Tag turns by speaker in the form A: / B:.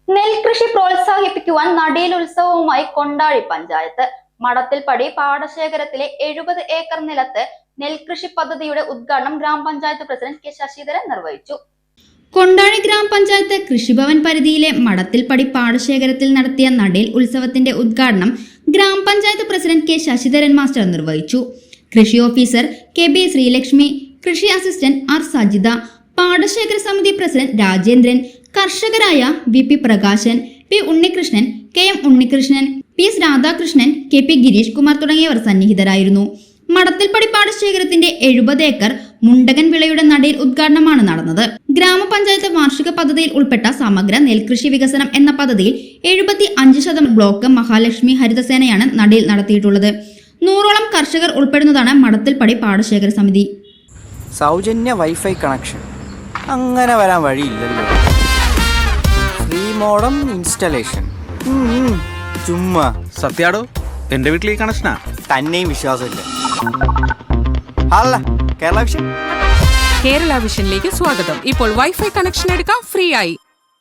A: നെൽകൃഷി പ്രോത്സാഹിപ്പിക്കുവാൻ നടീൽ ഉത്സവവുമായി കൊണ്ടാഴി പഞ്ചായത്ത്. മടത്തിൽപ്പടി പാടശേഖരത്തിലെ 70 ഏക്കർ നിലത്ത് നെൽകൃഷി പദ്ധതിയുടെ ഉദ്ഘാടനം ഗ്രാമപഞ്ചായത്ത് പ്രസിഡന്റ് കെ ശശിധരൻ നിർവഹിച്ചു.
B: കൊണ്ടാഴി ഗ്രാമപഞ്ചായത്ത് കൃഷിഭവൻ പരിധിയിലെ മടത്തിൽപ്പടി പാടശേഖരത്തിൽ നടത്തിയ നടീൽ ഉത്സവത്തിന്റെ ഉദ്ഘാടനം ഗ്രാമപഞ്ചായത്ത് പ്രസിഡന്റ് കെ ശശിധരൻ മാസ്റ്റർ നിർവഹിച്ചു. കൃഷി ഓഫീസർ കെ ബി ശ്രീലക്ഷ്മി, കൃഷി അസിസ്റ്റന്റ് ആർ സജിത, പാടശേഖര സമിതി പ്രസിഡന്റ് രാജേന്ദ്രൻ, കർഷകരായ V P Prakashan, P Unnikrishnan, K M Unnikrishnan, P S Radhakrishnan, K P Girish Kumar തുടങ്ങിയവർ സന്നിഹിതരായിരുന്നു. മടത്തിൽപ്പടി പാടശേഖരത്തിന്റെ 70 ഏക്കർ മുണ്ടകൻ വിളയുടെ നടീൽ ഉദ്ഘാടനമാണ് നടന്നത്. ഗ്രാമപഞ്ചായത്ത് വാർഷിക പദ്ധതിയിൽ ഉൾപ്പെട്ട സമഗ്ര നെൽകൃഷി വികസനം എന്ന പദ്ധതിയിൽ 75% ബ്ലോക്ക് മഹാലക്ഷ്മി ഹരിതസേനയാണ് നടീൽ നടത്തിയിട്ടുള്ളത്. 100ഓളം കർഷകർ ഉൾപ്പെടുന്നതാണ് മടത്തിൽപ്പടി പാടശേഖര സമിതി.
C: സൗജന്യ വൈഫൈ കണക്ഷൻ അങ്ങനെ വരാൻ വഴിയില്ലല്ലോ. ഫ്രീ മോഡം ഇൻസ്റ്റലേഷൻ ചുമ്മാ.
D: സത്യാടോ, എന്റെ വീട്ടിൽ ഈ കണക്ഷനാ.
C: തന്നെയും വിശ്വാസമില്ല. അല്ല, കേരള വിഷൻ.
E: കേരള വിഷനിലേക്ക് സ്വാഗതം. ഇപ്പോൾ വൈഫൈ കണക്ഷൻ എടുക്കാം ഫ്രീ ആയി.